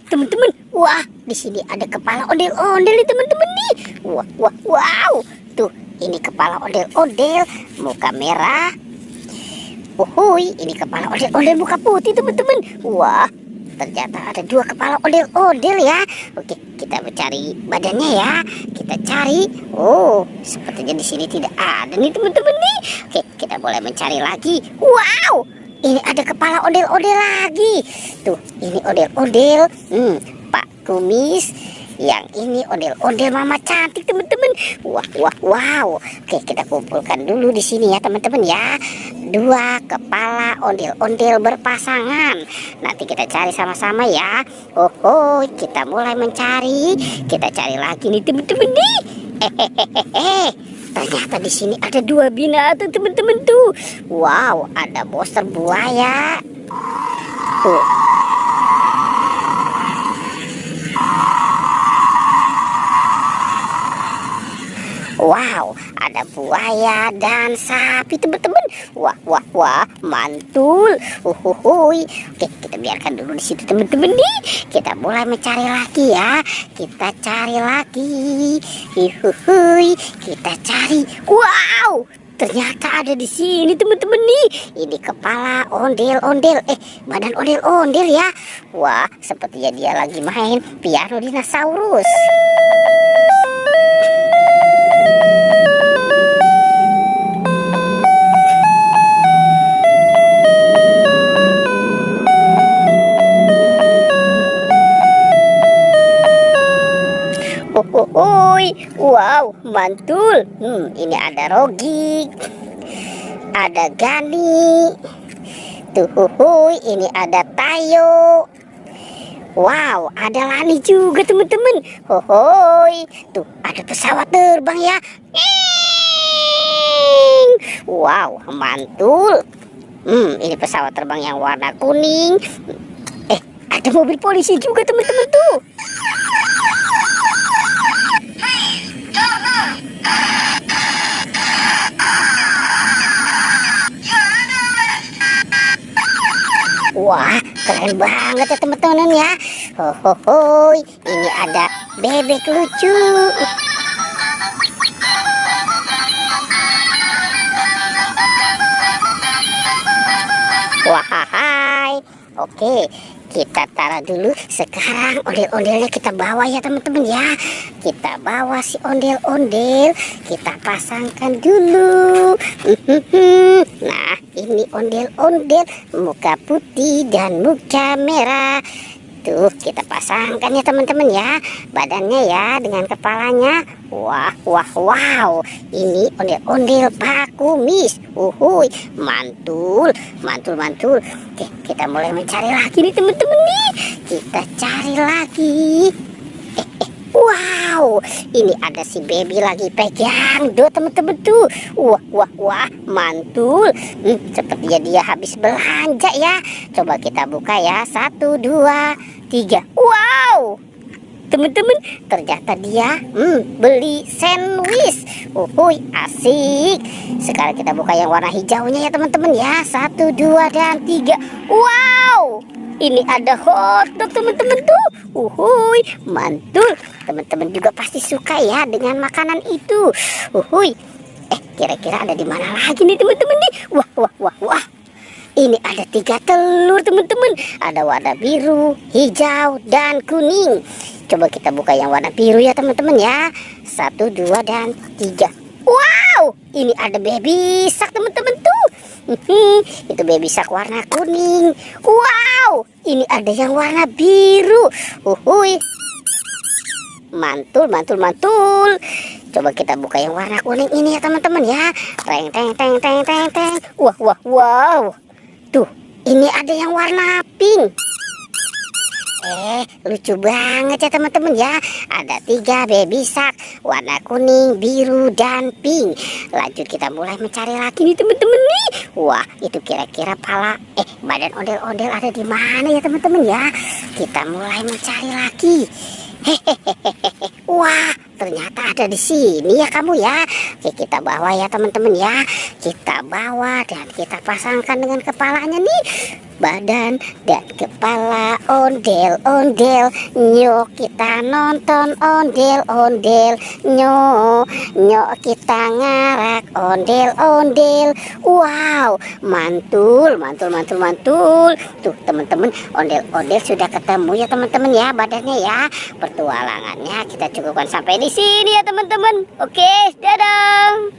teman-teman. Wah, di sini ada kepala ondel-ondel nih teman-teman nih. Wah, wah, wow. Tuh, ini kepala ondel-ondel, muka merah. Uhuy, ini kepala ondel-ondel muka putih teman-teman. Wah, ternyata ada dua kepala ondel-ondel ya. Oke, kita mencari badannya ya. Kita cari. Oh, sepertinya di sini tidak ada nih teman-teman nih. Oke, kita boleh mencari lagi. Wow, ini ada kepala ondel-ondel lagi. Tuh, ini ondel-ondel. Pak Kumis. Yang ini ondel-ondel Mama Cantik teman-teman. Wah, wah, wow. Oke, kita kumpulkan dulu di sini ya teman-teman ya. Dua kepala ondel-ondel berpasangan. Nanti kita cari sama-sama ya. Oh, kita mulai mencari. Kita cari lagi nih teman-teman nih. Ternyata di sini ada dua binatang teman-teman tuh. Wow, ada monster buaya. Tuh. Wow, ada buaya dan sapi teman-teman. Wah, wah, wah, mantul. Oke, kita biarkan dulu di situ teman-teman nih. Kita mulai mencari lagi ya. Kita cari lagi. Kita cari. Wow, ternyata ada di sini teman-teman nih. Ini kepala ondel-ondel. Badan ondel-ondel ya. Wah, sepertinya dia lagi main piano dinosaurus. Wow, mantul. Ini ada Rogi, ada Gani. Tuh, ini ada Tayo. Wow, ada Lani juga teman-teman. Tuh ada pesawat terbang ya. Wow, mantul. Ini pesawat terbang yang warna kuning. Ada mobil polisi juga teman-teman tuh. Wah, keren banget ya teman-teman ya. Ini ada bebek lucu. Wah, oke, kita taruh dulu. Sekarang ondel-ondelnya kita bawa ya teman-teman ya. Kita bawa si ondel-ondel, kita pasangkan dulu. Nah, ini ondel-ondel muka putih dan muka merah. Tuh, kita pasangkan ya teman-teman ya. Badannya ya dengan kepalanya. Wah, wah, wow. Ini ondel-ondel Pak Kumis. Mantul, mantul, mantul. Oke, kita mulai mencari lagi nih teman-teman nih. Kita cari lagi. Wow, ini ada si baby lagi pegang teman-teman tuh. Wah, wah, wah, mantul. Sepertinya dia habis belanja ya. Coba kita buka ya. 1, 2, 3. Wow, teman-teman, ternyata dia beli sandwich. Asik. Sekarang kita buka yang warna hijaunya ya teman-teman ya. 1, 2, dan 3. Wow, ini ada hotdog teman-teman tuh. Mantul. Teman-teman juga pasti suka ya dengan makanan itu. Kira-kira ada di mana lagi nih teman-teman nih? Wah, wah, wah, wah. Ini ada 3 telur teman-teman. Ada warna biru, hijau, dan kuning. Coba kita buka yang warna biru ya teman-teman ya. 1, 2, dan 3. Wow, ini ada baby shark teman-teman tuh. Itu baby shark warna kuning. Wow, ini ada yang warna biru. Mantul, mantul, mantul. Coba kita buka yang warna kuning ini ya teman-teman ya. Teng, teng, teng, teng, teng, teng. Wah, wah, wow. Tuh, ini ada yang warna pink. Lucu banget ya teman-teman ya. Ada 3 baby shark warna kuning, biru, dan pink. Lanjut kita mulai mencari lagi nih teman-teman nih. Wah, itu kira-kira badan ondel-ondel ada di mana ya teman-teman ya. Kita mulai mencari lagi. Wah, ternyata ada di sini ya kamu ya. Oke, kita bawa ya teman-teman ya. Kita bawa dan kita pasangkan dengan kepalanya nih. badan dan kepala. Ondel-ondel, nyok kita nonton. Ondel-ondel, nyok kita ngarak. Ondel-ondel, wow, mantul. Tuh teman-teman, ondel-ondel sudah ketemu ya teman-teman ya, badannya ya. Pertualangannya kita cukupkan sampai di sini ya teman-teman. Oke, dadah.